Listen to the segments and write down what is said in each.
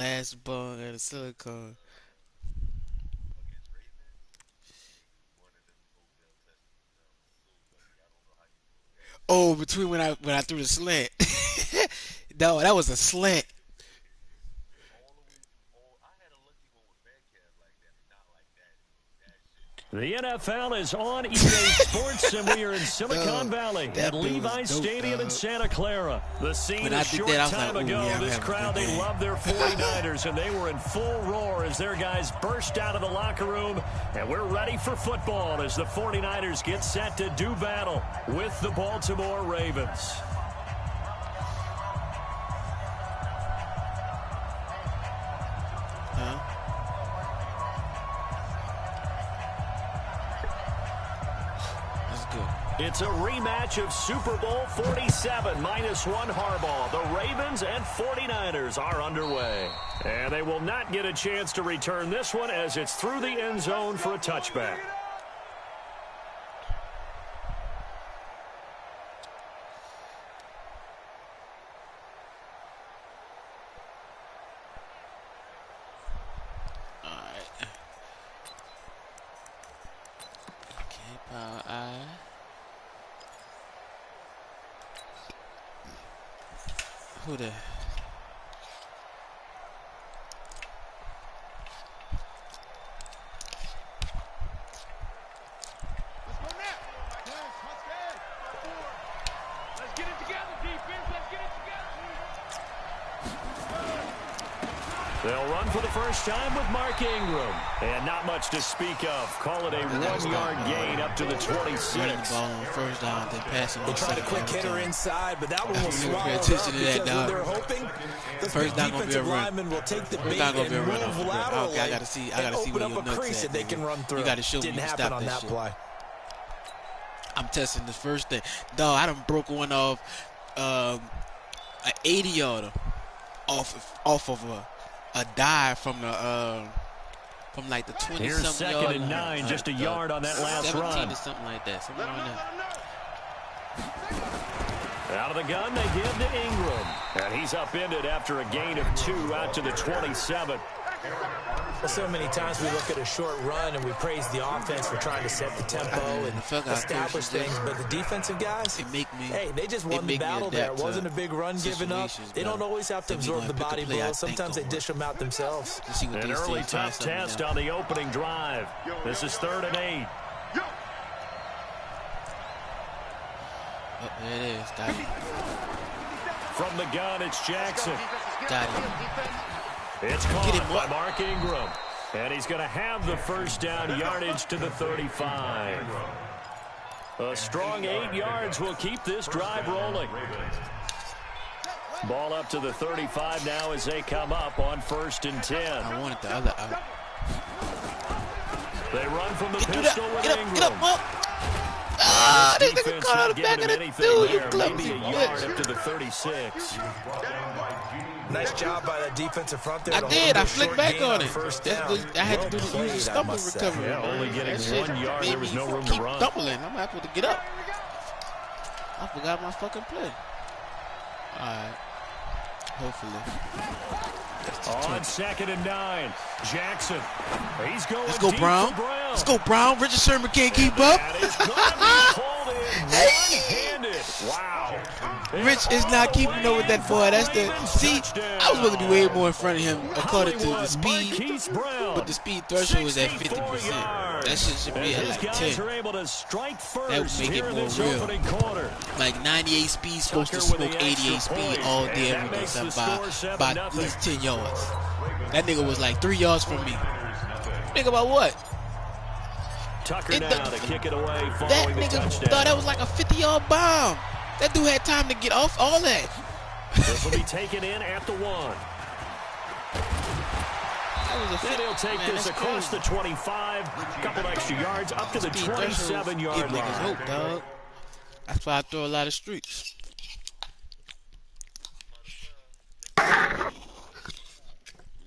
Last ball at a silicone. Oh, between when I threw the slant. No, that was a slant. The NFL is on EA Sports, and we are in No, Silicon Valley at that bit was Levi dope, Stadium in dog. Santa Clara. The scene When a I did short that, I was time like, "Ooh, ago. yeah, I'm This having a crowd, good they game." love their 49ers, and they were in full roar as their guys burst out of the locker room. And we're ready for football as the 49ers get set to do battle with the Baltimore Ravens. Huh? That's good. It's a rematch of Super Bowl 47 -1 Harbaugh. The Ravens and 49ers are underway. And they will not get a chance to return this one as it's through the end zone for a touchback. All right. Okay, power I. Who the? They'll run for the first time with Mark Ingram. And not much to speak of. Call it a 1-yard gain up to the 26. Running the ball on first down, then passing They on tried a second quick every hitter time. inside, but that one was You gotta pay swallowed attention up to that, because dog. what they're hoping, this First down gonna be a defensive run. lineman will take the First bait down gonna and be a run move off the rip. laterally Okay, I gotta see and where open your up a nuts crease at, that they nigga. can run through. You gotta show me Didn't you happen stop on that that shit. play. I'm testing this first thing. Dog, I done broke one off an 80-yarder off of a dive from like the 20 Here's something second yard and line. 9, just a yard on that last 17 run. or something like that. Something like that. Out of the gun, they give to Ingram. And he's upended after a gain of 2 out to the 27. So many times we look at a short run and we praise the offense for trying to set the tempo and establish things, but the defensive guys, hey, they just won the battle there. It wasn't a big run given up. They don't always have to absorb the body blows. Sometimes they dish them out themselves. An early tough test on the opening drive. This is 3rd and 8. Oh, there it is. Got it. From the gun, it's Jackson. Got it. It's caught by Mark Ingram. And he's going to have the first down yardage to the 35. A strong 8 yards will keep this drive rolling. Ball up to the 35 now as they come up on 1st and 10. I wanted the other out. They run from the pistol with Ingram. Get up, up. Ah, this nigga caught out the back of the dude, you clumsy maybe a yard up to the 36. Nice job by the defensive front there. I did. I flicked back on it. First down. I had to use the stumble recovery. Yeah, only getting 1 yard. There was no room to run. Stumbling. I'm happy to get up. I forgot my fucking play. All right. Hopefully. On 2nd and 9, Jackson. He's going. Let's go, deep Brown. for Brown. Let's go, Brown. Richard Sherman can't keep up. That is going to be pulled in one-handed. Wow. Rich is not keeping up with that boy. That's the see. I was supposed to be way more in front of him according to the speed, but the speed threshold was at 50%. That shit should be at like 10. That would make it more real. Like 98 speed supposed to smoke 88 speed all day every day, something by at least 10 yards. That nigga was like 3 yards from me. Think about what? Tucker now to kick it away That following the nigga touchdown. thought that was like a 50-yard bomb. That dude had time to get off all that. This will be taken in at the 1. Then he'll take this across the 25. A couple extra yards up to the 27-yard line. Hope, dog. That's why I throw a lot of streaks.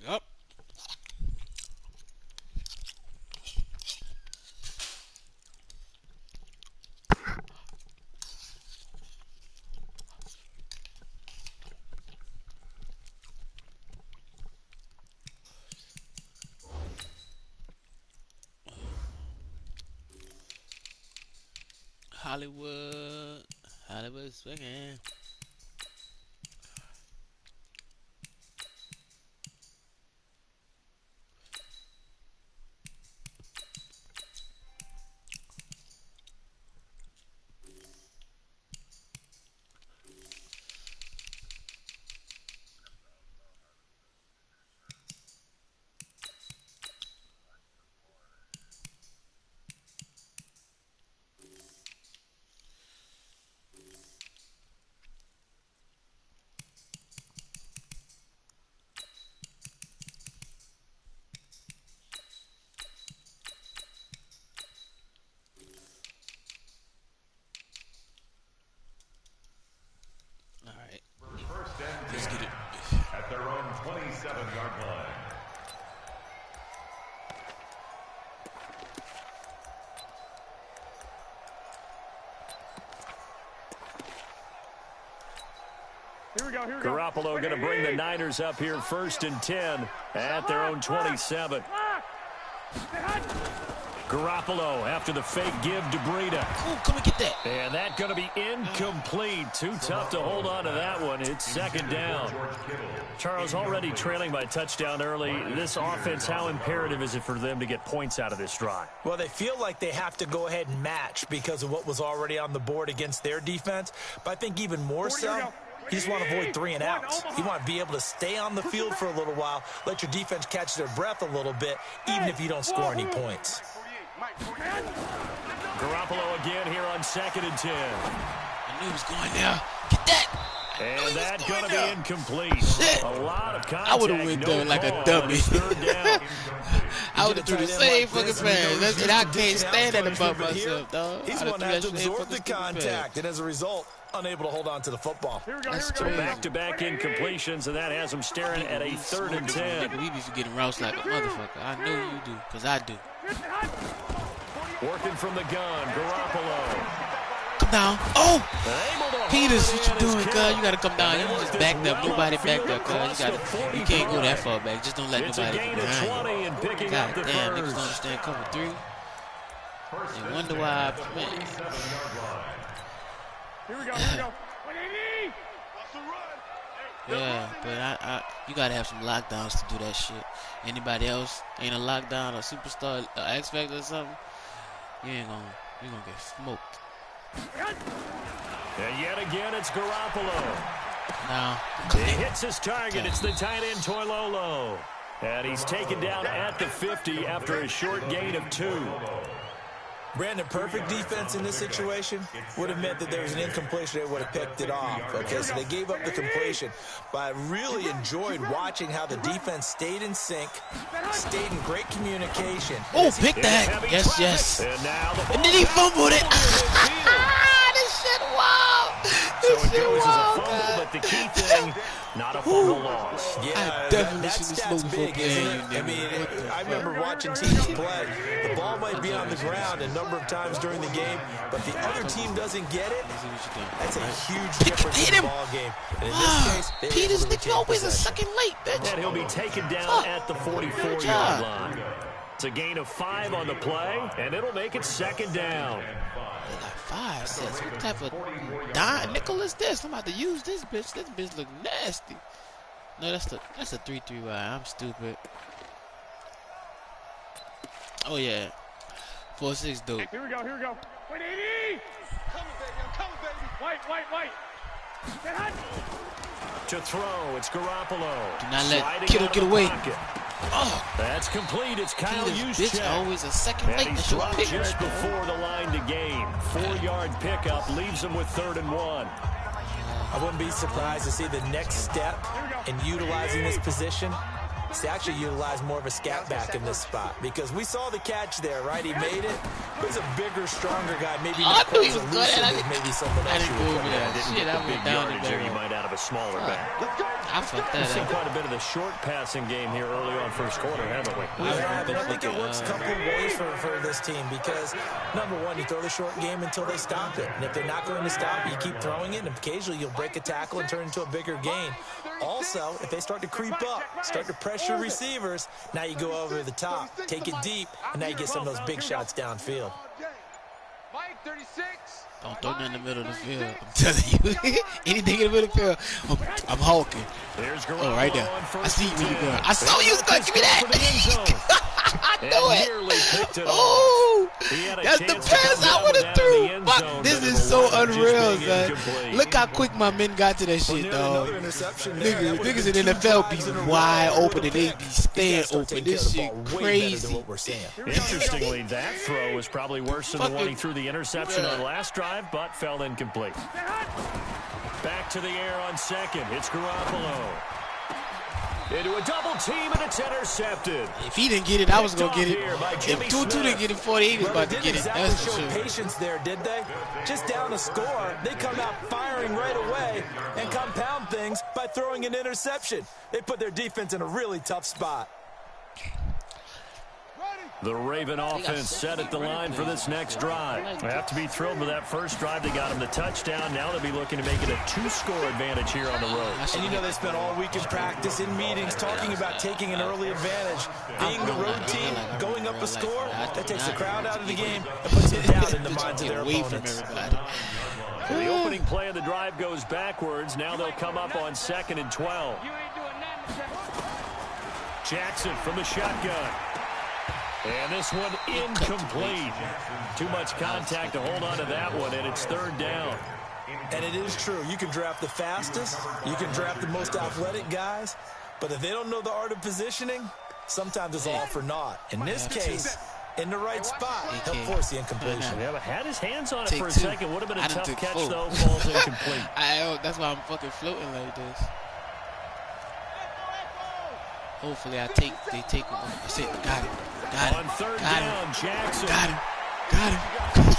Yup. Hollywood swinging. Let's get it. At their own 27-yard line. Here we go. Garoppolo going to bring the Niners up here 1st and 10 at their own 27. Garoppolo after the fake give to Breida. Ooh, come and get that. And that going to be incomplete. Too tough to hold on to that one. It's 2nd down. Charles, already trailing by a touchdown early. This offense, how imperative is it for them to get points out of this drive? Well, they feel like they have to go ahead and match because of what was already on the board against their defense. But I think even more so, you just want to avoid 3 and outs. You want to be able to stay on the field for a little while, let your defense catch their breath a little bit, even if you don't score any points. Garoppolo again here on 2nd and 10. I knew he was going there. Get that. And that's going to be incomplete. Shit. A lot of contact. I would have went there like a dummy. I would have threw the same fucking pass. And I can't stand that about myself, dog. He's going to have to absorb the contact, and as a result, unable to hold on to the football. That's so back-to-back incompletions, and that has him staring at a 3rd and 10. We be forgetting routes like a motherfucker. I know you do, because I do. Working from the gun, Garoppolo. Come down. Oh! Peters, what you doing, cuz? You got to come down. You just backed up. Nobody backed up, cuz. You can't go that far back. Just don't let nobody get behind you. God damn, niggas don't understand cover 3. You wonder why, man. Here we go. 180. Yeah, but you gotta have some lockdowns to do that shit. Anybody else ain't a lockdown or superstar or X Factor or something, you're gonna get smoked. And yet again, it's Garoppolo. Now he hits his target. It's the tight end Toilolo, and he's taken down at the 50 after a short gain of 2. Brandon, perfect defense in this situation would have meant that there was an incompletion. They would have picked it off. Okay, so they gave up the completion. But I really enjoyed watching how the defense stayed in sync, stayed in great communication. Oh, pick that. Yes. And then he fumbled it. This shit wild. So it goes as a fumble, but the key thing, not a fumble loss. Yeah, I definitely should have that's big, isn't it? I mean, I remember watching teams play. The ball might be on the ground a number of times during the game, but the other team doesn't get it. That's a huge difference in the ball game. And in this case, Peters, nigga, always a second late, bitch. And he'll be taken down at the 44-yard line. It's a gain of 5 on the play, and it'll make it 2nd down. They got 5 sets. What type of nickel is this? I'm about to use this bitch. This bitch look nasty. No, that's a 3-3 wide. I'm stupid. Oh yeah. 4-6 dope. Here we go. 180. Coming, baby. White. Get hot. To throw, it's Garoppolo. Do not let Kittle get away. Oh, that's complete. It's Kyle Juszczyk. Always a second late. And he's dropped just before the line to gain. 4-yard pickup leaves him with 3rd and 1. I wouldn't be surprised to see the next step in utilizing this position is to actually utilize more of a scat back in this spot, because we saw the catch there, right? He made it. He's a bigger, stronger guy. Maybe not quite as elusive as maybe someone else. I went down you might out of a smaller back. I fucked that We've seen up. quite a bit of the short passing game here early on first quarter, haven't we? We have, and I think it works a couple of ways for this team, because, number one, you throw the short game until they stop it. And if they're not going to stop it, you keep throwing it, and occasionally you'll break a tackle and turn into a bigger gain. Also, if they start to creep up, start to pressure receivers, now you go over the top, take it deep, and now you get some of those big shots downfield. Don't throw nothing in the middle of the field. I'm telling you. Anything in the middle of the field, I'm hawking. Oh, right there. I see you when you're going. I saw you was going to give me that. I know it. Oh, that's the pass I would have threw. This is so unreal, son. Look how quick my men got to that shit, dog. Niggas in the NFL be wide open and they be staying open. This shit crazy. Interestingly, that throw was probably worse than the one he threw the interception on last drive, but fell incomplete. Back to the air on second. It's Garoppolo. Into a double team, and it's intercepted. If he didn't get it, I was going to get it. If Tutu didn't get it, 48 was about to get it. That's for sure. Patience there, did they? Just down a score, they come out firing right away and compound things by throwing an interception. They put their defense in a really tough spot. The Raven offense set at the line for this next drive. They have to be thrilled with that first drive. They got him the touchdown. Now they'll be looking to make it a 2-score advantage here on the road. And you know they spent all week in practice, in meetings, talking about taking an early advantage. Being the road team, going up a score, that takes the crowd out of the game and puts it down in the minds of their opponents. The opening play of the drive goes backwards. Now they'll come up on 2nd and 12. Jackson from the shotgun. And this one incomplete. Too much contact to hold on to that one, and it's 3rd down. And it is true. You can draft the fastest. You can draft the most athletic guys. But if they don't know the art of positioning, sometimes it's all for naught. In this case, in the right spot, he'll force the incompletion. Yeah, but had his hands on it for a second. Would have been a tough catch, though. Falls incomplete. That's why I'm fucking floating like this. Hopefully they take him. Got him. On 3rd down, Jackson. Got him.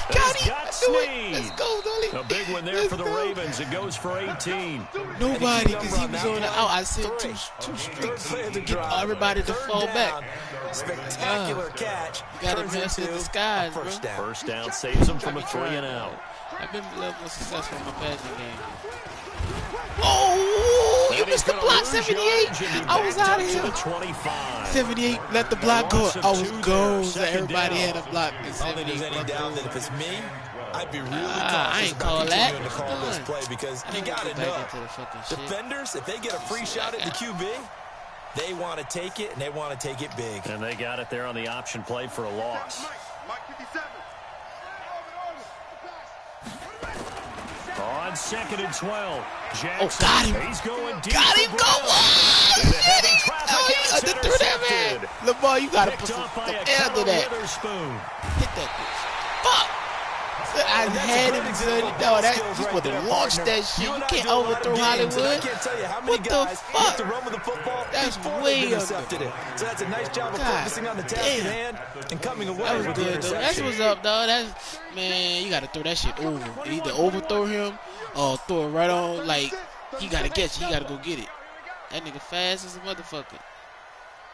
Let's go, Dolly. A big one there for the Ravens. It goes for 18. Nobody, because he was on the out. I said two streaks to get everybody to fall back. Spectacular catch. You got to mess with the skies, bro. First down saves him from a 3-and-out. I've been a little more successful in my passing game. Oh, you missed the block, 78. I was out of here. 78, let the block go. I was gone. So everybody had a block. I don't think there's any doubt that if it's me, I'd be really cautious I ain't call that. To call this play because you got to know. Defenders, if they get a free shot at the QB, they want to take it, and they want to take it big. And they got it there on the option play for a loss. On 2nd and 12. Jackson. Oh, got him. He's going deep. Got him. Go on. Threw that, man. Lamar, you got to put some air to that. Hit that bitch. Fuck. I had him, son. No, you supposed to launch that shit. You can't overthrow Hollywood. What the fuck? That's way up there. So that's a nice job of focusing on the task at hand and coming away that was with good, though. That's what's up, dog. Man, you got to throw that shit over. Either overthrow him or throw it right on. Like, he got to catch it. He got to go get it. That nigga fast as a motherfucker.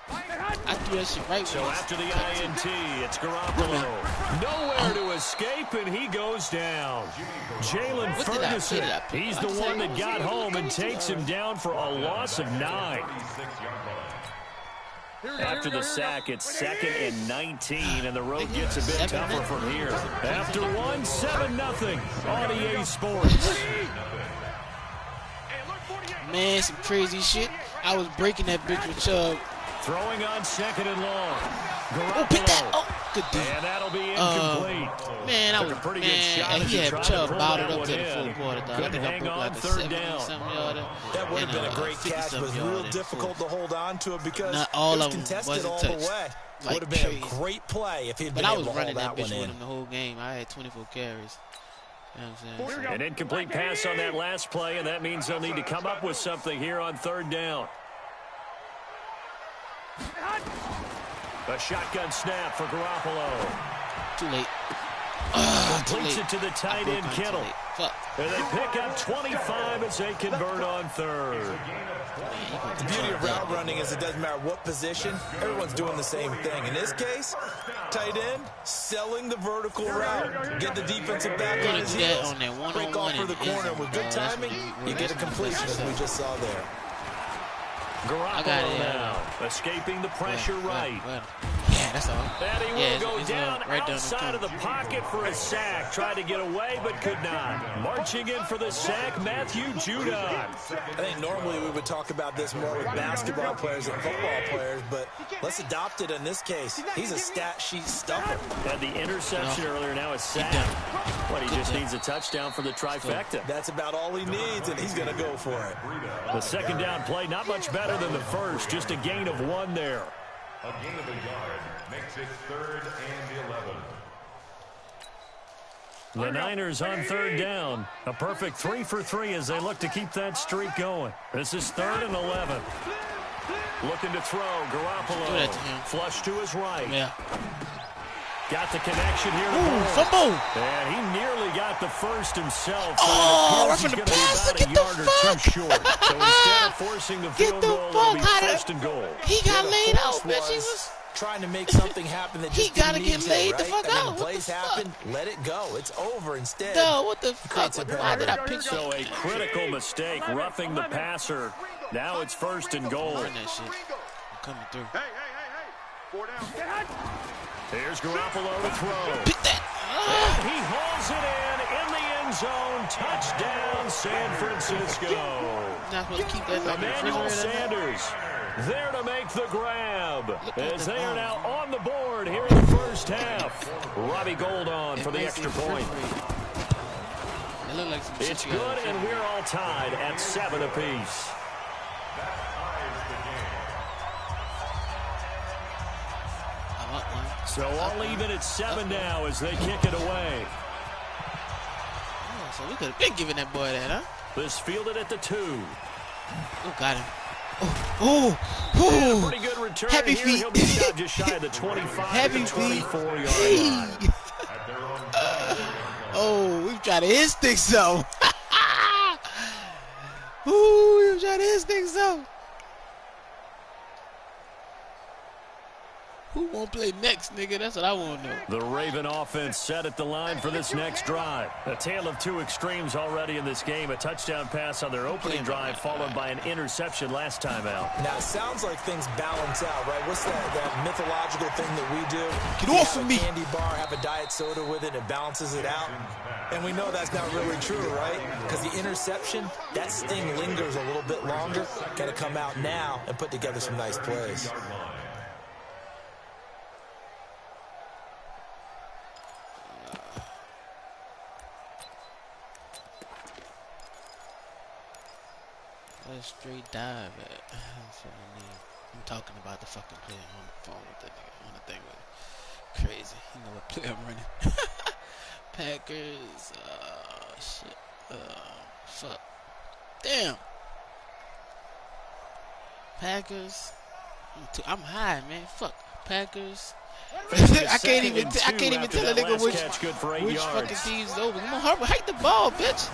I threw that shit right. So after the INT, it's Garoppolo. Nowhere to escape, and he goes down. Jalen Ferguson, he's the one that got home and takes him down for a loss of 9. After the sack, it's 2nd and 19, and the road gets a bit tougher from here. After 1, 7-0 on EA Sports. Man, some crazy shit. I was breaking that bitch with Chubb. Throwing on 2nd and long. Oh, pick that. Oh, good D. And that'll be incomplete. Man, I was pretty good shot. And he had Chubb bottled up to the 4th quarter, dog. I think I broke like the 3rd down. That would have been a great catch, but it was real difficult to hold on to it because not all it was of them contested all touched. the way. Like would have been a great play if he'd been able to hold that one in. But I was running that bitch with him the whole game. I had 24 carries. You know what I'm saying? An incomplete pass on that last play, and that means they'll need to come up with something here on 3rd down. A shotgun snap for Garoppolo. Too late. Completes it to the tight end, Kittle. And they pick up 25 as they convert on 3rd. The beauty of route running is it doesn't matter what position. Everyone's doing the same thing. In this case, tight end, selling the vertical route. Get the defensive back on his heels. Break off for the corner with good timing. You get a completion as we just saw there. Garoppolo now, escaping the pressure right. Yeah, that's all. And he will go down right outside of the pocket for a sack. Tried to get away, but could not. Marching in for the sack, Matthew Judon. I think normally we would talk about this more with basketball players than football players, but let's adopt it in this case. He's a stat sheet stuffer. Had the interception earlier, now a sack. What, he just needs a touchdown for the trifecta. That's about all he needs, and he's going to go for it. The second down play, not much better than the first, just a gain of 1 there. A gain of a yard makes it 3rd and 11. The Niners on 3rd down. A perfect 3 for 3 as they look to keep that streak going. This is 3rd and 11. Looking to throw. Garoppolo. Flush to his right. Yeah. Got the connection here. Ooh, fumble. And he nearly got the first himself. So roughing the pass. Get the fuck. Short. So instead of forcing the field goal, it'll be 1st and goal. He got laid out, bitch. He was trying to make something happen that just he gotta get laid the fuck out. When plays happen, let it go. It's over instead. No, what the fuck? Why did I pick So a critical mistake, roughing the passer. Now it's 1st and goal. That shit. I'm coming through. Hey. 4 down. Here's Garoppolo to throw. Pick that. And he hauls it in the end zone. Touchdown, San Francisco. Not supposed to keep that like Emmanuel Sanders there to make the grab. As they are now on the board here in the first half. Robbie Gould on for the extra point. It's good, and we're all tied at 7 apiece. So all even at 7 now as they kick it away. So we could have been giving that boy that, huh? This fielded at the 2. Oh, got him. Oh. Pretty good return. Happy here. feet. He'll be stopped just shy of the 25 to 24-yard line. Oh, we've tried to hit sticks though. Ooh, we've tried to hit sticks though. Who won't play next, nigga? That's what I want to know. The Raven offense set at the line for this next drive. A tale of 2 extremes already in this game. A touchdown pass on their opening drive, followed by an interception last time out. Now, it sounds like things balance out, right? What's that mythological thing that we do? Get off of me. Candy bar, have a diet soda with it, and it balances it out. And we know that's not really true, right? Because the interception, that sting lingers a little bit longer. Got to come out now and put together some nice plays. Straight dive at. That's what I need. I'm talking about the fucking play on the phone with that nigga on the thing with it. Crazy. You know what play I'm running. Packers. Shit. Fuck. Damn. Packers. I'm high, man. Fuck. Packers. I can't even tell a nigga which fucking team's over. Come on, Harper, hike the ball, bitch.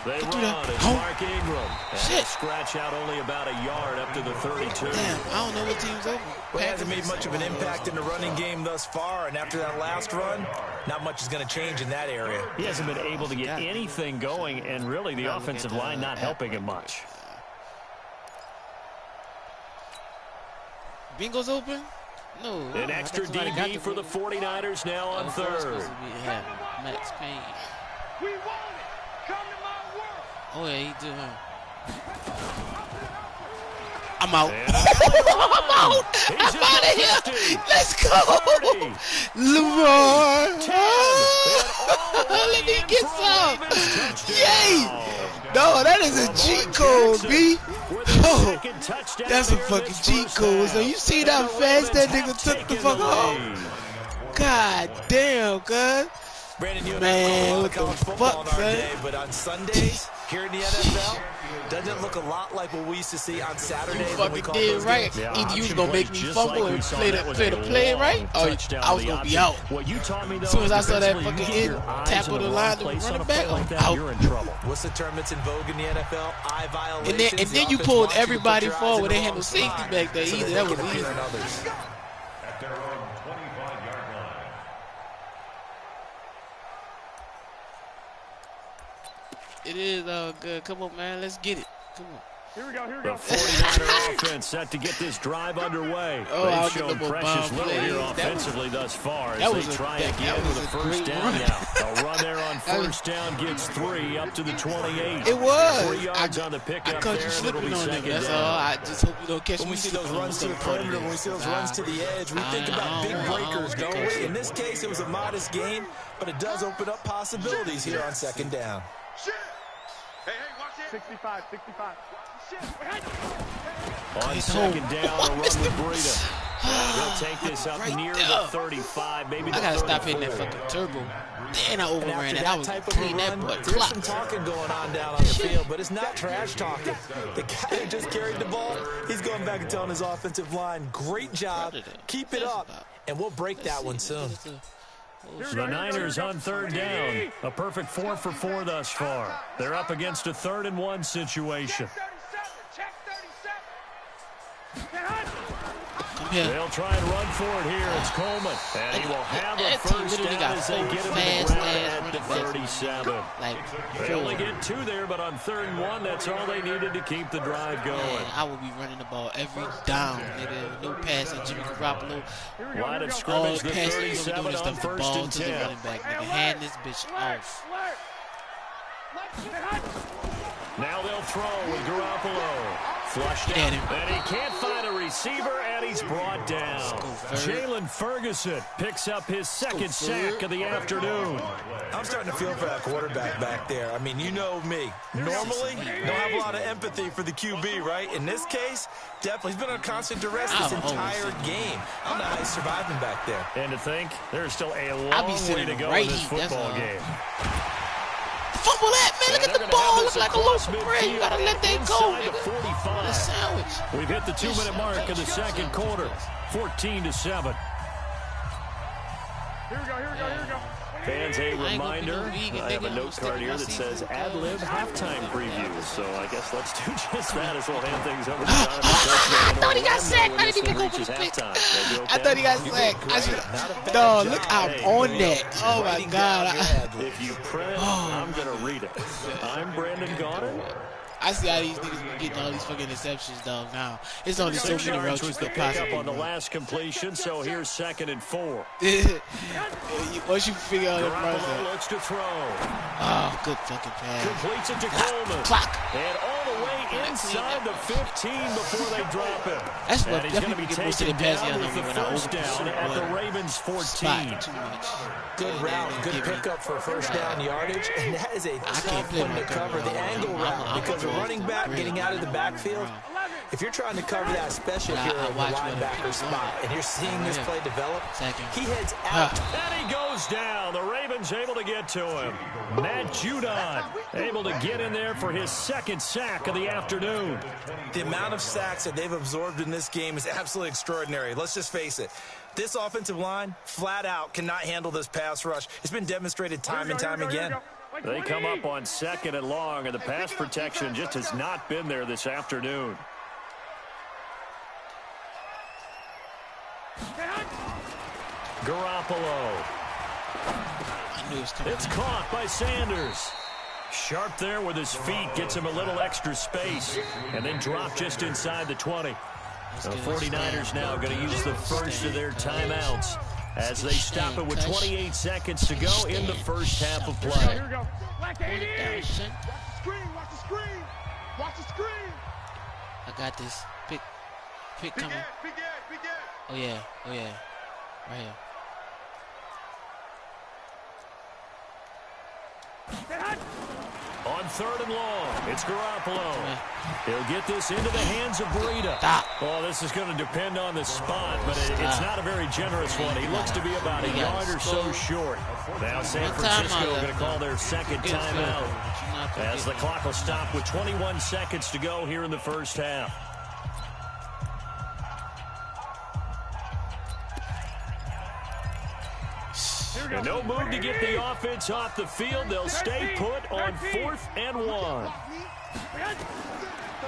They run as Mark Ingram. And scratch out only about a yard up to the 32. Damn, I don't know what team's over. Well, he hasn't made much of an impact in the running game thus far, and after that last run, not much is going to change in that area. He hasn't been able to get anything going, and really the offensive line not helping him much. Bingo's open? No. An extra DB for the 49ers now on 3rd. Max Payne. We want it. Come to my world. Oh, yeah, he did, huh? I'm out. I'm out. I'm out of here. Let's go. Lamar. Let me get some. Yay. No, that is a cheat code, B. Oh, that's a fucking cheat code. So you see how fast that nigga took the fuck off? God damn, cuz. Brandon, you man, what the fuck, day, but on Sundays here in the NFL, doesn't look a lot like what we used to see on Saturdays. You fucking did right. Either you was gonna make me fumble and play the play right, or I was gonna be out. As soon as I saw that fucking hit, tackle the line to run it back, I'm out. You're in trouble. What's the term that's in vogue in the NFL? Eye violations. And then you pulled everybody forward. They had no safety back there either. That was easy. At their own 25-yard line. It is all good. Come on, man. Let's get it. Come on. Here we go. The 49er offense set to get this drive underway. They've shown precious little here offensively thus far as they try again with a first down now. A run there on first down gets 3 up to the 28. It was. 3 yards on the pickup. I caught you slipping on it. That's all. I just hope you don't catch me. When we see those runs to the perimeter, when we see those runs to the edge, we think about big breakers, don't we? In this case, it was a modest gain, but it does open up possibilities here on second down. Hey, watch it. 65. On second down, a run with Breida. They'll take this up near the 35, maybe the 34. I gotta stop hitting that fucking turbo. Then I overran it. I was clean that butt. There's some talking going on down on the field, but it's not trash talking. The guy who just carried the ball, he's going back and telling his offensive line, great job, keep it up, and we'll break that one soon. The Niners on third down. A perfect 4 for 4 thus far. They're up against a 3rd and 1 situation. They'll try and run for it here. It's Coleman. And he will have a first down as they get him to the ground at the 37. They only get 2 there, but on 3rd and 1, that's all they needed to keep the drive going. Man, I will be running the ball every down, nigga. No passing. Jimmy Garoppolo. Line of scrimmage, the 37 on stuff, 1st and 10. Running back, nigga. Hand this bitch off. Now they'll throw with Garoppolo. Flushed out, and he can't find a receiver, and he's brought down. Jalen Ferguson picks up his 2nd sack of the afternoon. I'm starting to feel for that quarterback back there. I mean, you know me. Normally, don't have a lot of empathy for the QB, right? In this case, definitely. He's been on constant duress this entire game. I don't know how he's surviving back there. And to think, there's still a long way to go in this football game. Fumble that, man. Look at the ball. Look like a loaf of bread. You got to let that go, nigga. 45. The sandwich. We've hit the 2-minute mark of the second quarter. 14-7. Here we go. Fans, a reminder, I have a note card here that says ad-lib halftime preview. So I guess let's do just that as we'll hand things over to John. I thought he got sacked. I didn't even go for the pick. I thought he got sacked. No, look, I'm on that. Oh, my God. If you print, I'm going to read it. I'm Brandon Goddard. I see how these niggas getting all these fucking interceptions, dog. Now it's only so many routes you could possibly on the last completion. So here's 2nd and 4. Once you figure out the Garoppolo looks to throw. Oh, good fucking pass. Completes it to Coleman. Clock. And all the way inside the 15 before they drop him. That's what he's going to be taken down with the first down at the Ravens 14. Good route, good pickup for first down yardage, and that is a tough one to cover. The angle route, because a running back getting out of the backfield, if you're trying to cover that, especially if you're in the linebacker spot, and you're seeing this play develop, he heads out. And he goes down. The Ravens able to get to him. Matt Judon able to get in there for his 2nd sack of the afternoon. The amount of sacks that they've absorbed in this game is absolutely extraordinary. Let's just face it. This offensive line, flat out, cannot handle this pass rush. It's been demonstrated time and time again. They come up on 2nd and long, and the pass protection just has not been there this afternoon. Garoppolo. It's caught by Sanders. Sharp there with his feet, gets him a little extra space, and then drop just inside the 20. The 49ers now going to use the first of their timeouts as they stop it with 28 seconds to go in the first half of play. Here we go. Black 80. Watch the screen. Watch the screen. I got this. Pick coming. Big Ed. Oh, yeah. Right here. On 3rd and long, it's Garoppolo. He'll get this into the hands of Breida. Oh, this is going to depend on the spot, but it's not a very generous one. He looks to be about a yard or so short. Now San Francisco going to call their 2nd timeout as the clock will stop with 21 seconds to go here in the first half. And no move to get the offense off the field. They'll stay put on 4th and 1.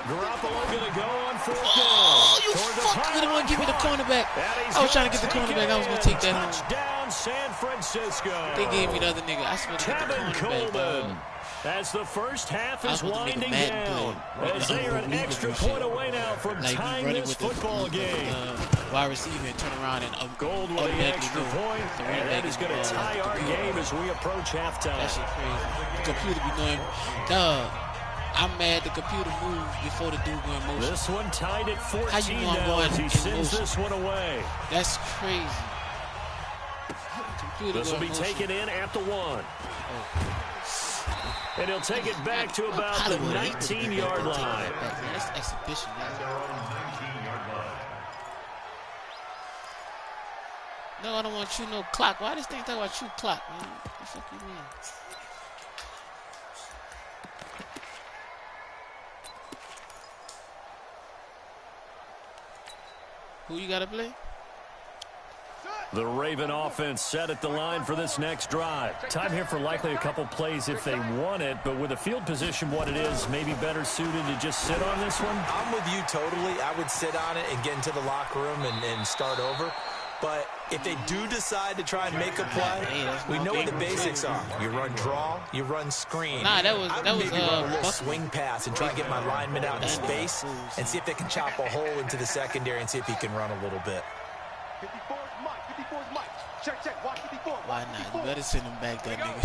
Garoppolo going to go on 4th down. Oh, you fuck! You didn't want to give me the cornerback. I was trying to get the cornerback. I was going to take that home. Touchdown, San Francisco. They gave me the other nigga. I was going to get the cornerback, dog. as the first half is winding down. As they are an extra point away now from tying this football game. Wide receiver and turn around and Gold with the extra point, and that is going to tie our game as we approach halftime. That shit crazy. The computer be doing, dog. I'm mad the computer moved before the dude went motion. This one tied at 14 now as he sends this one away. That's crazy. This will be taken in at the 1. And he'll take it back to about the 19-yard line. That's exhibition. No, I don't want you no clock. Why this thing talk about you clock, man? What the fuck you mean? Who you gotta play? The Raven offense set at the line for this next drive. Time here for likely a couple plays if they want it, but with the field position what it is, maybe better suited to just sit on this one? I'm with you totally. I would sit on it and get into the locker room and start over. But if they do decide to try and make a play, we know what the basics are. You run draw, you run screen. Nah, that was run a little swing pass and try to get my lineman out in space and see if they can chop a hole into the secondary and see if he can run a little bit. 54's Mike. 54's Mike. Check. Watch 54. Why not? You better send him back, that nigga.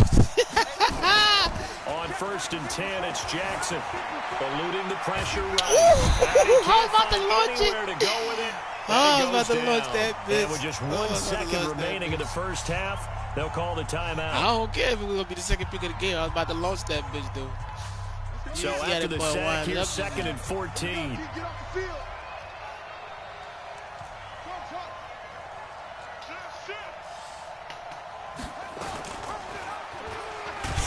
On 1st and 10, it's Jackson. Eluding the pressure right. How about to launch it? To go with it. I was about to launch that bitch. And with just 1 second remaining in the first half, they'll call the timeout. I don't care if it was going to be the second pick of the game. I was about to launch that bitch, though. So after the sack, here's 2nd and 14.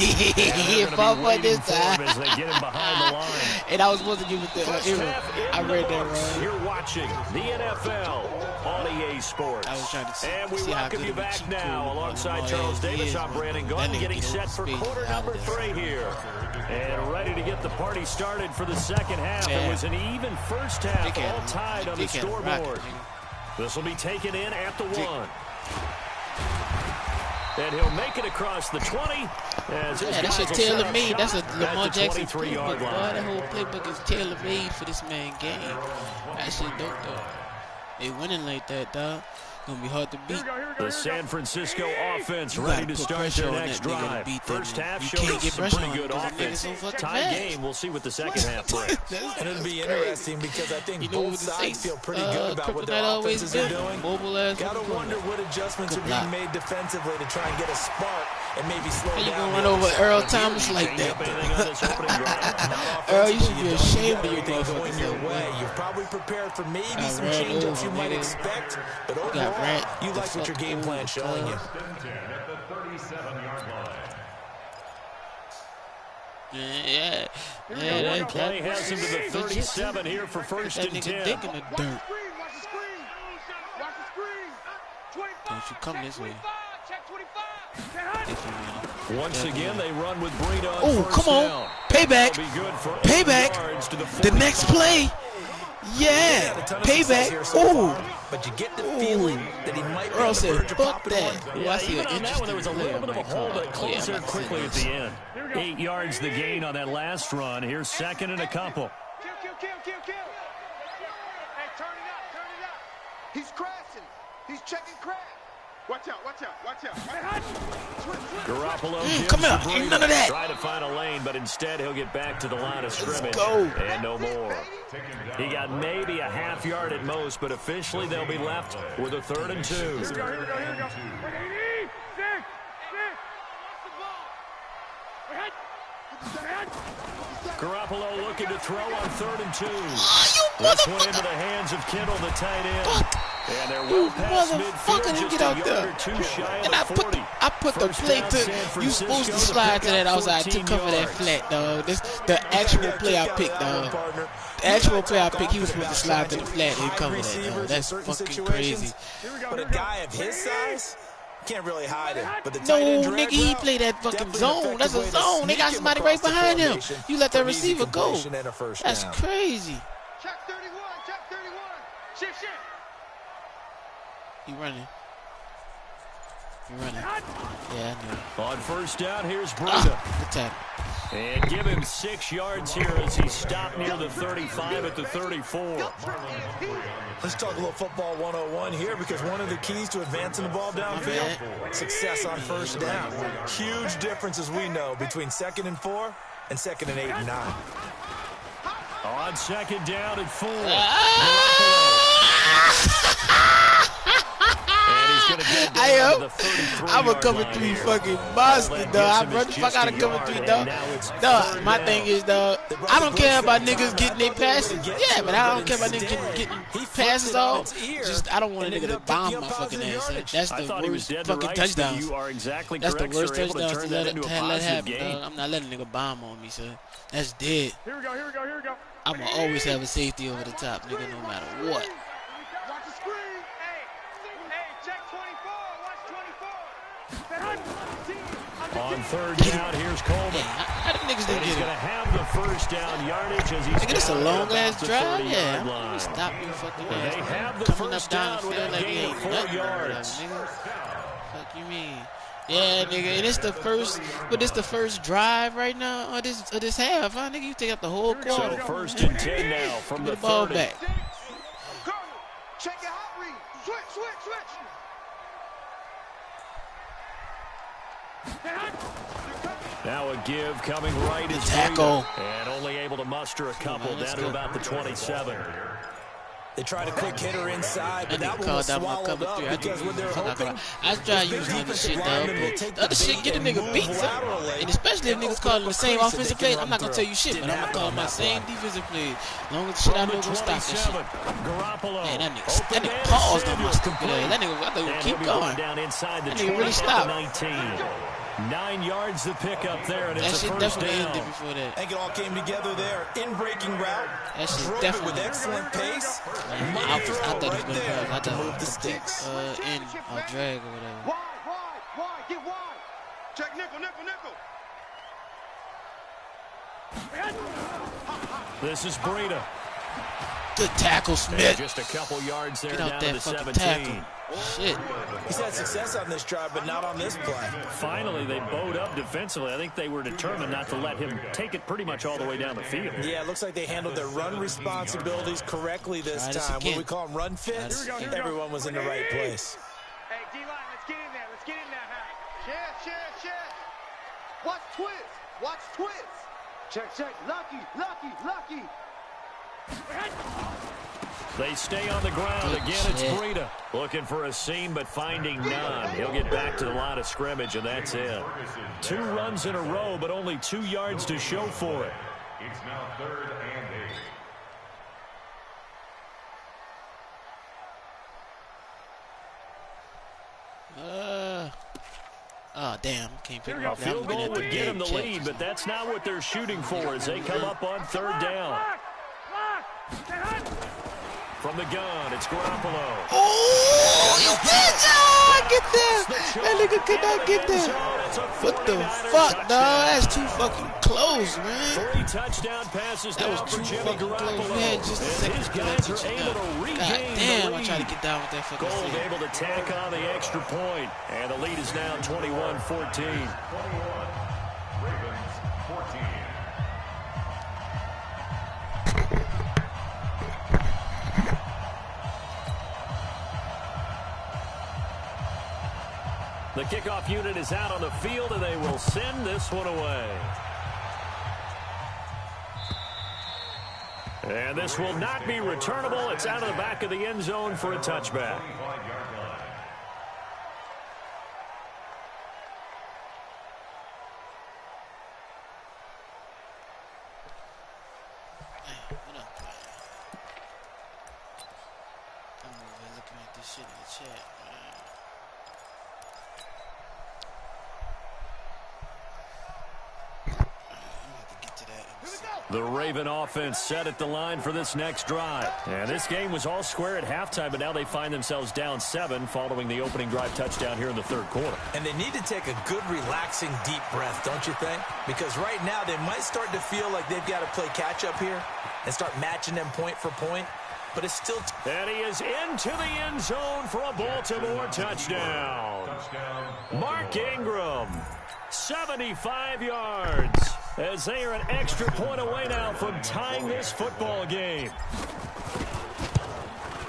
He fought for this time. As they get him behind the line. And I was supposed to give it the I read that wrong. You're watching the NFL on EA Sports. I was trying to see, and we welcome you back now alongside Charles Davis. I'm Brandon Gordon, getting set for quarter number 3 here. And ready to get the party started for the second half. It was an even first half, all tied on the scoreboard. This will be taken in at the 1. And he'll make it across the 20. That's a tailor-made. That's a Lamar Jackson playbook, boy. That whole playbook is tailor-made for this man game. That shit dope, though. They winning like that, dog. Gonna be hard to beat. The San Francisco offense ready to start their next drive. First half showed some pretty good offense. Tie game. We'll see what the second half brings. And it'll be interesting because I think both sides feel pretty good about what their offenses are doing. Gotta wonder what adjustments are being made defensively to try and get a spark and maybe slow down. How you gonna run over Earl Thomas like that? Earl, you should be ashamed of your going your way. You've probably prepared for maybe some change-ups you might expect, but overall, you like what your game plan's showing you. Yeah. One play has him to the 37 here for 1st and 10. Dick in the dirt. Don't you come this way. Once again, they run with Breida. Oh, come on. Payback. The next play. Yeah. Payback. Oh. But you get the feeling that he might Earl said, fuck that. Yeah, even on that one, there was a little bit of a hole, but it closed there quickly at the end. 8 yards the gain on that last run. Here's 2nd and a couple. Kill. Hey, turn it up. He's crashing. He's checking crash. Watch out. Garoppolo come here. Ain't none of that. Try to find a lane, but instead he'll get back to the line of scrimmage. And no more. He got maybe a half yard at most, but officially they'll be left with a 3rd and 2. Here we go. Garoppolo looking to throw on 3rd and 2. This one into the hands of Kittle, the tight end. And they're well past midfield, just get a out yard there. or 2 shy of And the I 40. put the play to you supposed to slide to that outside to cover that flat, dog. This the actual play I picked, dog. The actual play I picked, he was supposed to slide to the flat and cover that, dog. That's fucking crazy. But a guy of his size can't really hide it. But the no, nigga, he played that fucking zone. That's a zone. They got somebody right behind him. You let that receiver go. That's crazy. Check 31. Shift. He running. You're running. Yeah, I know. On first down, here's Breida. Good tackle. And give him 6 yards here as he stopped near the 35 at the 34. Let's talk a little football 101 here, because one of the keys to advancing the ball downfield, success on first down. Huge difference, as we know, between 2nd and 4 and 2nd and 8 and 9. On 2nd down and 4. I'm a cover 3 fucking monster, dog. I run the fuck out of cover 3, dog. No, my thing is, dog, I don't care about niggas getting their passes. Yeah, but I don't care about niggas getting passes off. Just, I don't want a nigga to bomb my fucking ass. That's the worst fucking touchdowns. That's the worst touchdowns to let happen, dog. I'm not letting a nigga bomb on me, son. That's dead. Here we go. I'm gonna always have a safety over the top, nigga, no matter what. Watch the screen. Hey, check 24. Watch 24. On 3rd down, here's Coleman. How the niggas didn't He's get going it? to have the first down yardage as he's Nigga, this a long ass drive. Yeah, Yeah, stop you fucking ass. They have the Coming up first down with downfield a like we gain ain't of 4 nothing. yards. Nigga. Fuck you mean? Yeah, nigga, and it's the first drive right now of this half, huh? Nigga, you take out the whole quarter. So 1st and 10 now from the Get the ball 30. back. Check your hot read. Switch. Now a give coming right is tackle. Breida, and only able to muster a couple down to about the 27. They tried a quick hitter inside, but that one called was out my swallowed cover up 3. because when they're hoping, I try to use the other shit, dog, but the other shit get a nigga beat, son. And especially if niggas calling the same offensive play, I'm not gonna tell you shit, but I'm gonna call my same defensive play. As long as the shit I know gonna stop that shit. Man, that nigga paused on my stupid ass. That nigga, I thought he would keep going. That nigga really stopped. 9 yards to pick up there, and it's a shit first definitely down. ended before that. I think it all came together there. In-breaking route, That shit drove it definitely. with excellent pace. I thought he was gonna there I to thought move the sticks. in or drag or whatever. Wide, get wide. Check nickel. This is Breida. Good tackle, Smith. Just a couple yards there Get down out to that the fucking 17. tackle. Shit. He's had success on this drive, but not on this play. Finally, they bowed up defensively. I think they were determined not to let him take it pretty much all the way down the field. Yeah, it looks like they handled their run responsibilities correctly this time. What we call them run fits, everyone was in the right place. Hey, D-line, let's get in there. Share. Watch twist. Check. Lucky. They stay on the ground. Again, it's Breida. Looking for a seam, but finding none. He'll get back to the line of scrimmage, and that's it. 2 runs in a row, but only 2 yards to show for it. It's now 3rd and 8. Oh, damn. Can't pick it A up. field goal would get him the lead, but that's not what they're shooting for as they come up on 3rd down. From the gun, it's Garoppolo. Oh, get there. That nigga could not get there. What the fuck, dog? That's too fucking close, man. 3 touchdown passes That now was for too Jimmy fucking close. Garoppolo. We had just a second to get that touchdown. God damn, I tried to get down with that fucking Gold thing. able to tack on the extra point, and the lead is now 21-14. 21. Ravens 14. The kickoff unit is out on the field, and they will send this one away. And this will not be returnable. It's out of the back of the end zone for a touchback. What up? I'm over looking at this shit in the chat. The Raven offense set at the line for this next drive. And this game was all square at halftime, but now they find themselves down 7 following the opening drive touchdown here in the 3rd quarter. And they need to take a good, relaxing, deep breath, don't you think? Because right now they might start to feel like they've got to play catch-up here and start matching them point for point. but it's still... And he is into the end zone for a Baltimore touchdown. Mark Ingram, 75 yards, as they are an extra point away now from tying this football game.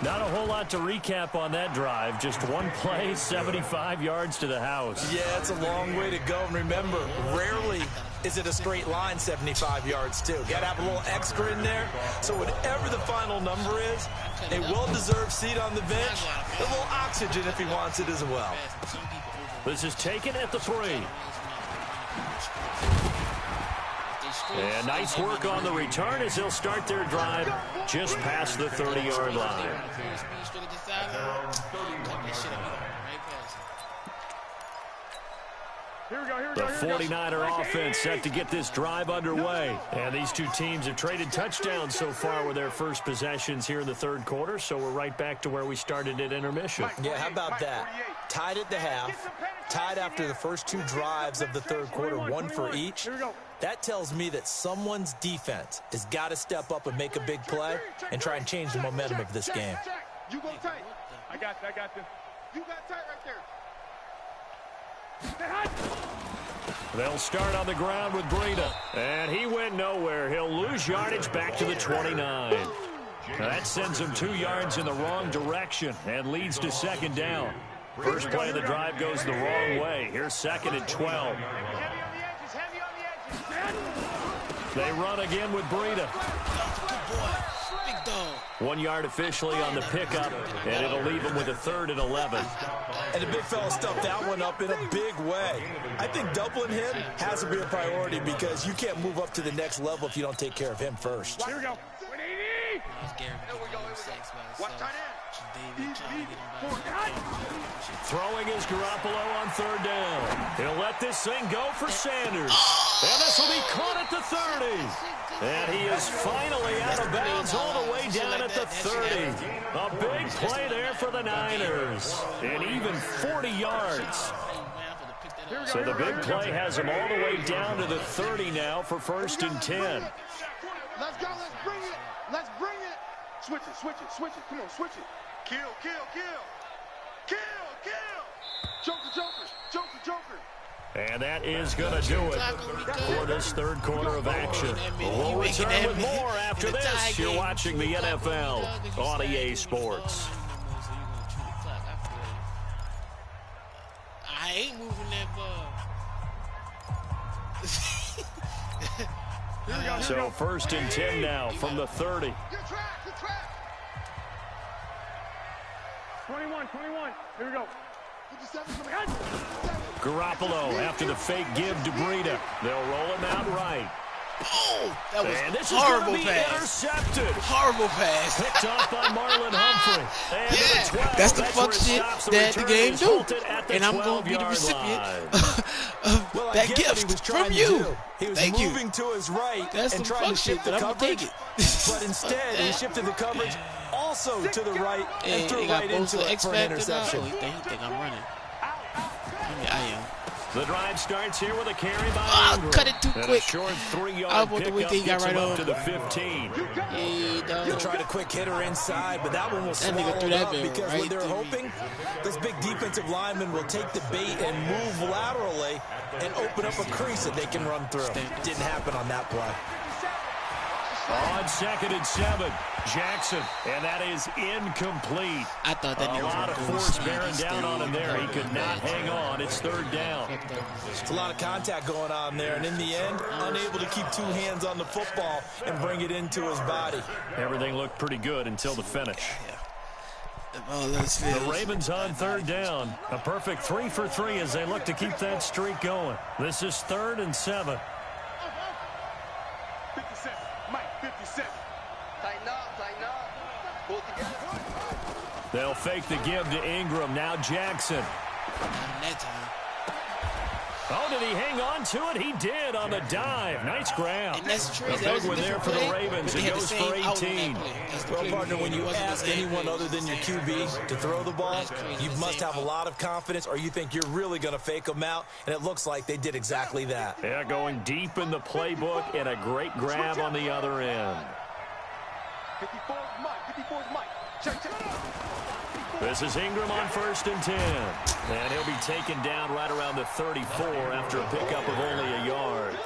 Not a whole lot to recap on that drive. Just one play, 75 yards to the house. Yeah, it's a long way to go. And remember, rarely is it a straight line 75 yards, too. Got to have a little extra in there. So whatever the final number is, a well-deserved seat on the bench, a little oxygen if he wants it as well. This is taken at the 3. And nice work on the return as they'll start their drive just past the 30-yard line. The 49er offense set to get this drive underway. And these two teams have traded touchdowns so far with their first possessions here in the third quarter, so we're right back to where we started at intermission. Yeah, how about that? Tied at the half, tied after the first 2 drives of the third quarter, 1 for each. That tells me that someone's defense has got to step up and make a big play and try and change the momentum of this game. You go tight. I got this. You got tight right there. They'll start on the ground with Breida. And he went nowhere. He'll lose yardage back to the 29. That sends him 2 yards in the wrong direction and leads to second down. First play of the drive goes the wrong way. Here's second and 12. They run again with Breida. 1 yard officially on the pickup, and it'll leave him with a 3rd and 11. And the big fella stuffed that one up in a big way. I think doubling him has to be a priority because you can't move up to the next level if you don't take care of him first. Here we go. 180. Watch tight end. Throwing is Garoppolo on 3rd down. He'll let this thing go for Sanders. And this will be caught at the 30. And he is finally out of bounds all the way down at the 30. A big play there for the Niners. And even 40 yards. So the big play has him all the way down to the 30 now for 1st and 10. Let's go. Let's bring it. Let's bring it. Switch it. Switch it. Switch it. Come on. Switch it. Kill. Kill. Kill. Kill. Kill. Joker. Joker. Joker. Joker. And that is going to do it for this third quarter of action. We'll return with more after this. You're watching the NFL on EA Sports. I ain't moving that ball. So 1st and 10 now from the 30. Good track. Good track. 21. Here we go. 57 coming out. Garoppolo after the fake give to Breida. They'll roll him out right. Oh, that was and this horrible is pass. Intercepted. Horrible pass. Picked off by Marlon Humphrey. And yeah, the 12, that's the fuck shit that the game do. And I'm going to be the recipient of that gift from you. He was Thank moving you. to his right That's and some trying to fuck shit shift the that I'm going coverage. to take it. But instead, he shifted the coverage also to the right and threw right into it for an interception. Oh, he think I'm running. I am. The drive starts here with a carry by Ingram. Cut it too quick. Short 3-yard I want the way pickup he got gets right him up on. to the 15. He'll try to quick hit her inside, but that one will swallow up because what they're hoping, this big defensive lineman will take the bait and move laterally and open up a crease that they can run through. Didn't happen on that play. On 2nd and 7, Jackson, and that is incomplete. I thought that a lot of force bearing down on him there. He could not hang on. It's 3rd down. It's a lot of contact going on there, and in the end, unable to keep 2 hands on the football and bring it into his body. Everything looked pretty good until the finish. The Ravens on 3rd down. A perfect 3 for 3 as they look to keep that streak going. This is 3rd and 7. 57. Mike, 57. Tighten up. Pull it together. They'll fake the give to Ingram. Now Jackson. That time. Oh, did he hang on to it? He did on the dive. Nice grab. And that's true. A big one there for the Ravens. It goes for 18. Well, partner, when you ask anyone other than your QB to throw the ball, you must have a lot of confidence or you think you're really going to fake them out, and it looks like they did exactly that. Yeah, going deep in the playbook and a great grab on the other end. 54's Mike. 54's Mike. Check. This is Ingram on 1st and 10. And he'll be taken down right around the 34 after a pickup of only a yard.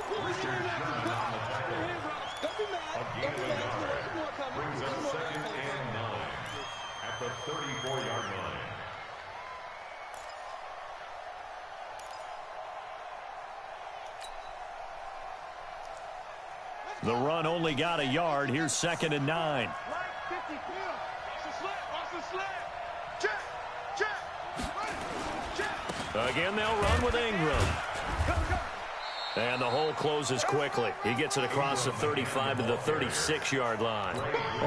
Brings up 2nd and 9 at the 34-yard line. The run only got a yard. Here's 2nd and 9. Again, they'll run with Ingram. And the hole closes quickly. He gets it across the 35 to the 36-yard line.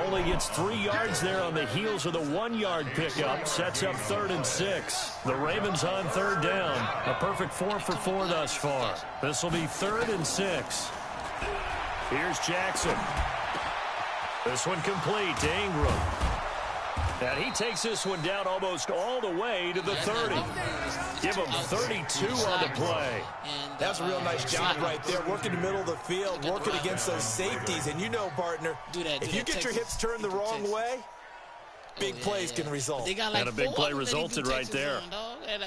Only gets 3 yards there on the heels of the 1-yard pickup. Sets up 3rd and 6. The Ravens on 3rd down. A perfect 4 for 4 thus far. This will be 3rd and 6. Here's Jackson. This one complete to Ingram. And he takes this one down almost all the way to the 30. Give him 32 on the play. That's a real nice job right there. Working the middle of the field, working against those safeties. And you know, partner, if you get your hips turned the wrong way, big plays can result. And a big play resulted right there. And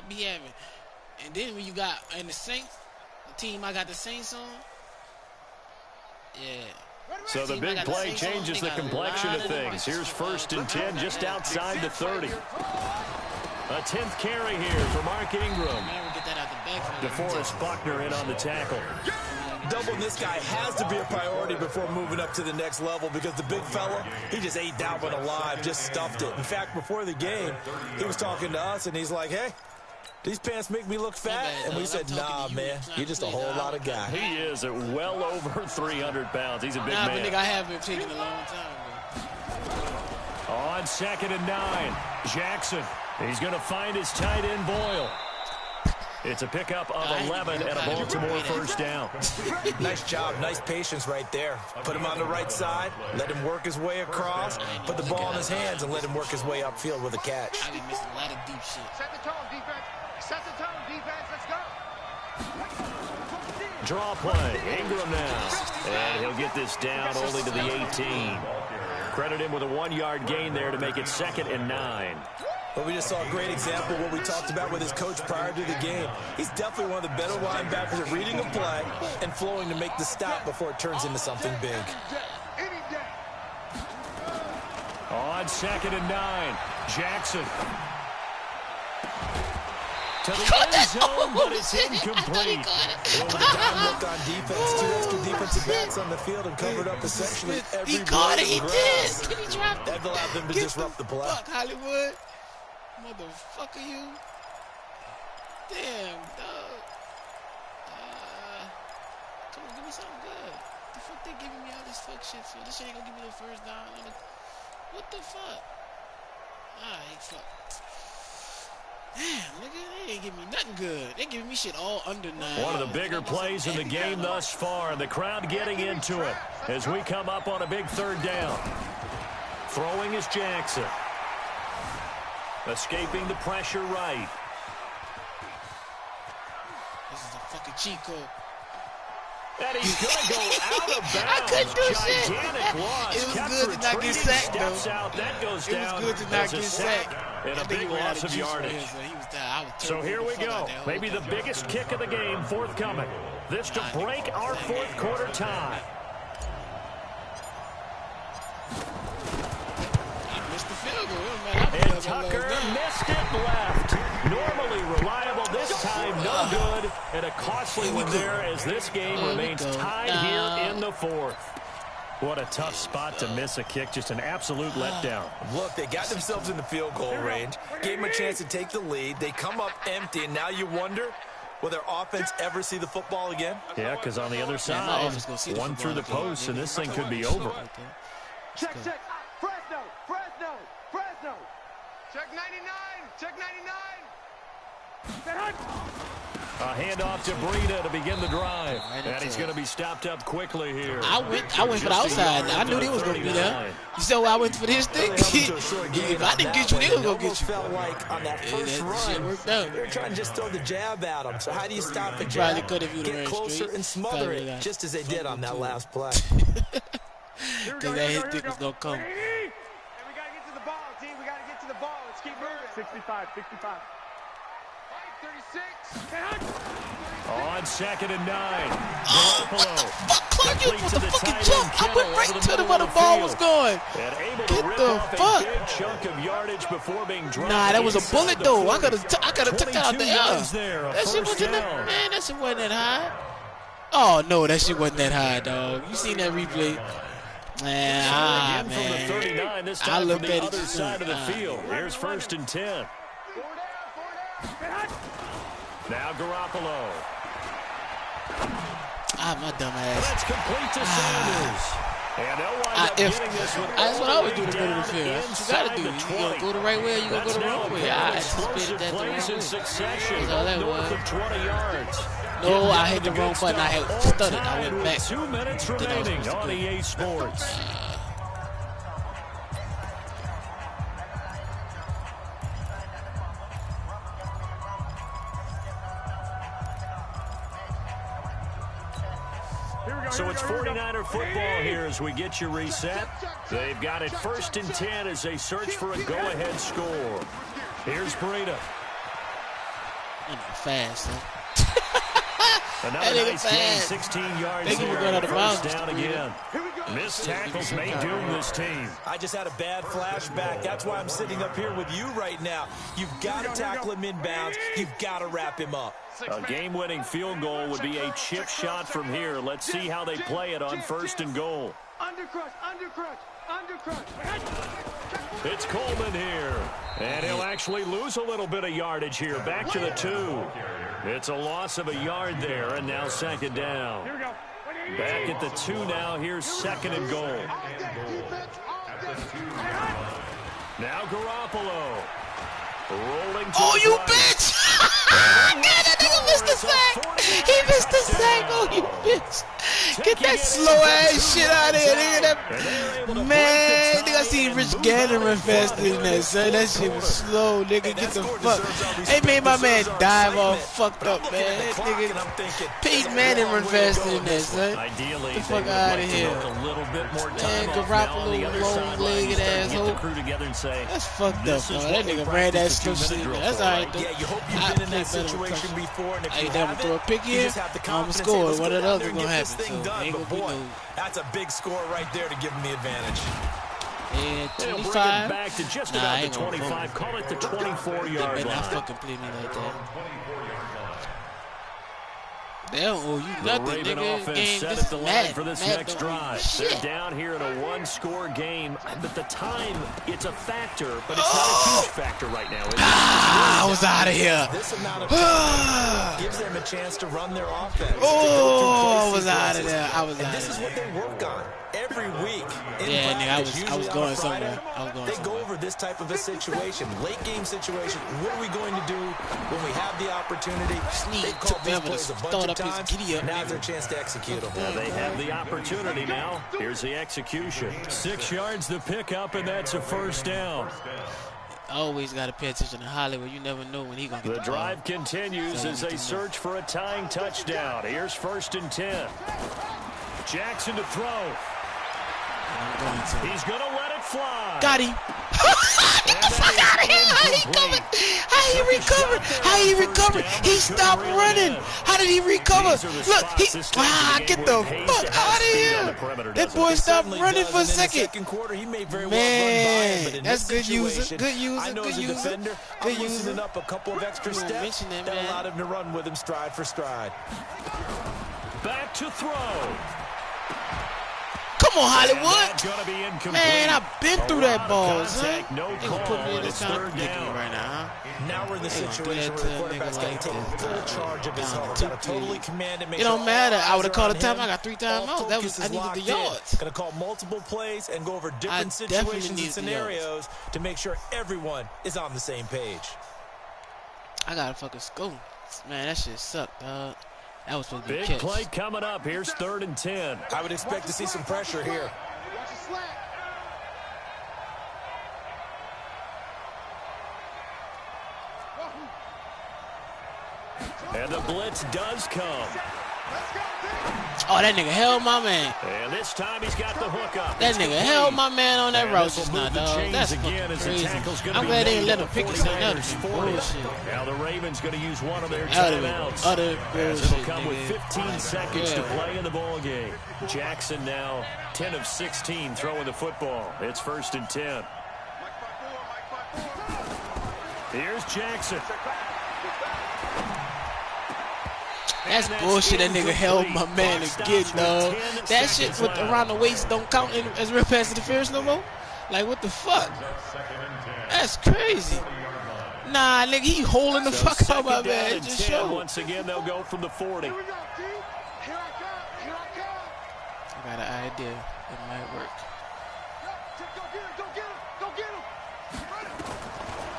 then when you got in the Saints, the team I got the Saints on, yeah. So the big play changes the complexion of things. Here's 1st and 10 just outside the 30. A 10th carry here for Mark Ingram. DeForest Buckner in on the tackle. Doubling this guy has to be a priority before moving up to the next level because the big fella, he just ate that one alive, just stuffed it. In fact, before the game, he was talking to us, and he's like, hey, these pants make me look fat. And we said, nah, man, you're just a whole lot of guy. He is at well over 300 pounds. He's a big man. I have been taking a long time, man. On 2nd and 9, Jackson. He's going to find his tight end, Boyle. It's a pickup of 11 and a Baltimore 1st down. Nice job, nice patience right there. Put him on the right side, let him work his way across, put the ball in his hands, and let him work his way upfield with a catch. I've been missing a lot of deep shit. Set the tone, defense. Set the tone, defense. Let's go. Draw play. Ingram now. And he'll get this down only to the 18. Credit him with a 1-yard gain there to make it 2nd and 9. But we just saw a great example of what we talked about with his coach prior to the game. He's definitely one of the better linebackers at reading a play and flowing to make the stop before it turns into something big. On 2nd and 9, Jackson. To the end zone, but it's incomplete. Over the down look on defense. 2 extra defensive backs on the field and covered up essentially every He caught it. He did. He dropped it. That allowed them to disrupt the play. Fuck, Hollywood. Motherfucker, you. Damn, dog. Come on, give me something good. The fuck they giving me all this fuck shit for? This shit ain't gonna give me the 1st down. What the fuck? Alright, fuck. Damn, nigga, they ain't giving me nothing good. They giving me shit all under 9. One of the bigger plays in the game thus far, and the crowd getting into it as we come up on a big 3rd down. Throwing is Jackson. Escaping the pressure right. This is a fucking cheat code. And he's going to go out of bounds. I couldn't do shit. Gigantic loss. It was good to not get sacked, though. Steps out. That goes down. It was good to not get sacked. And a big loss of yardage. So here we go. Maybe the biggest kick of the game forthcoming. This to break our 4th quarter tie. And Tucker missed it left. Normally reliable, this time no good. And a costly one there as this game remains tied here in the 4th. What a tough spot to miss a kick. Just an absolute letdown. Look, they got themselves in the field goal range. Gave them a chance to take the lead. They come up empty, and now you wonder, will their offense ever see the football again? Yeah, because on the other side, one through the post, and this thing could be over. Check. Fresno. Check 99. Check 99. A handoff to Breida to begin the drive. And he's going to be stopped up quickly here. I went for the outside. I knew they was going to be there. You saw why I went for this thing? If I didn't get you, they was going to get you. Felt like on that first run, they were trying to just throw the jab at him. So how do you stop a jab? Get closer and smother it, just as they did on that last play. Because that hit dick was going to come. 65. 36. On 2nd and 9. Oh, what the fuck, Clark? You supposed to fucking jump. I went right to the where the ball was going. Get the fuck. Nah, that was a bullet though. I could have took that out the air. That shit wasn't that, man. That shit wasn't that high. Oh no, that shit wasn't that high, dog. You seen that replay? Man, man. I looked at it. Other side of the field. Here's 1st and 10. Now Garoppolo. My dumb ass. That's complete to Sanders. And they'll wind up getting this one. That's what I always do to go to the field. That's what you gotta do. You gonna go the right way or you gonna go the wrong way. I anticipated that the wrong way. That's all that was. No, I hit the wrong button. I had stuttered. I went back. 2 minutes remaining on EA Sports. So it's 49er football here as we get you reset. They've got it 1st and 10 as they search for a go-ahead score. Here's Breida. Fast, huh? Another nice gain, 16 yards there. First down again. Missed tackles may doom this team. I just had a bad flashback. That's why I'm sitting up here with you right now. You've got to tackle him inbounds. You've got to wrap him up. A game-winning field goal would be a chip shot from here. Let's see how they play it on 1st and goal. Undercrush. It's Coleman here. And he'll actually lose a little bit of yardage here. Back to the 2. It's a loss of a yard there, and now 2nd down. Back at the 2 now. Here's 2nd and goal. Now Garoppolo. Rolling to oh, you bitch! God, that nigga missed the sack! He missed the sack! Oh, you bitch! Get that slow ass shit out of here, nigga! Man, nigga, I seen Rich Gannon run faster than that, son. That shit was slow, nigga. Get the fuck. They made my man dive all fucked up, man. That nigga, Peyton Manning run faster than that, son. Get the fuck out of here. Man, Garoppolo, long-legged asshole. That's fucked up, bro. That nigga ran that slow shit. That's alright, though. Yeah, you hope you've been in that situation before, and if you haven't throw a pick here, I'm gonna score. What the other gonna happen? So, but boy, that's a big score right there to give him the advantage. And 25. Bring it back to just about the 25. Call it the 24-yard line. Not fucking play me like that. They don't owe you nothing, nigga. Game, set this at the line Madden, for this next drive. They're down here in a one-score game, but the time, it's a factor, but it's not a huge factor right now. I was out of here. This amount of time gives them a chance to run their offense. Oh, I was out of there. I was out of there. This is what they work on every week. Yeah, nigga, I was going somewhere. They go over this type of a situation, late game situation. What are we going to do when we have the opportunity? Sneak took me over to start up his giddy up. Now's their chance to execute them. Now they have the opportunity now. Here's the execution. 6 yards the pickup, and that's a 1st down. Always got to pay attention to Hollywood. You never know when he's going to get the drive continues as they search for a tying touchdown. Here's 1st and 10. Jackson to throw. He's going to let it fly. Got him. Get the fuck out of here. How he coming? How he recovered? How he recovered? He stopped running. How did he recover? Look, he... get the fuck out of here. That boy stopped running for a second. Man, that's good user. Good user. Good user. Good user. Up a couple of extra steps that allowed him to run with him stride for stride. Back to throw. Come on, Hollywood. Man, I've been through that ball, son. No call. Put me in this kind of down right now. Now we're in the situation where the quarterback's got to take full charge of his own. Got to totally command and make it don't matter. I would have called a time. I got 3 timeouts. That was I needed the yards. Going to call multiple plays and go over different situations and scenarios to make sure everyone is on the same page. I got to fucking score. Man, that shit sucked, dog. That was supposed to be big play coming up. Here's 3rd and 10. I would expect to see some pressure here. And the blitz does come. Oh, that nigga held my man. And this time he's got the hook up. That nigga held my man on that route just now, dog. That's fucking crazy. I'm glad they didn't let him pick us another bullshit. Now the Ravens going to use one of their timeouts. Other bullshit, it'll come with 15 seconds to play in the ball game. Jackson now 10 of 16 throwing the football. It's 1st and 10. Here's Jackson. That's bullshit. That nigga held my man again, dog. That shit with around the waist don't count as real pass interference no more. Like, what the fuck? That's crazy. Nah, nigga, he holding the fuck out my man. It just showed. Once again, they'll go from the 40. Here I come. I got an idea. It might work. Go get him.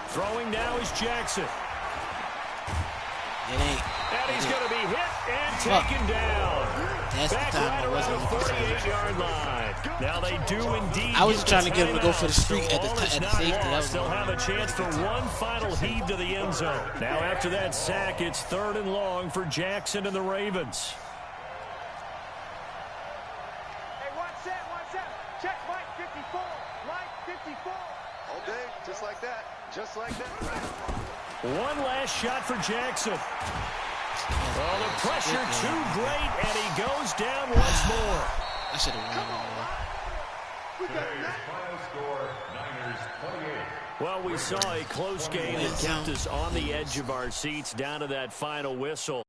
Throwing now is Jackson. It ain't. And he's going to be hit and taken down. That's back the time right I wasn't around the 48-yard line. Now they do indeed. I was trying to get him to go for the streak at the safety. They'll have a chance for one final heave to the end zone. Now after that sack, it's 3rd and long for Jackson and the Ravens. Hey, watch that. Check Mike 54. Mike 54. All day, just like that. One last shot for Jackson. Well, the pressure too great, and he goes down once more. I should have won Today's final score, Niners 28. Well, we saw a close game that kept us on the edge of our seats down to that final whistle.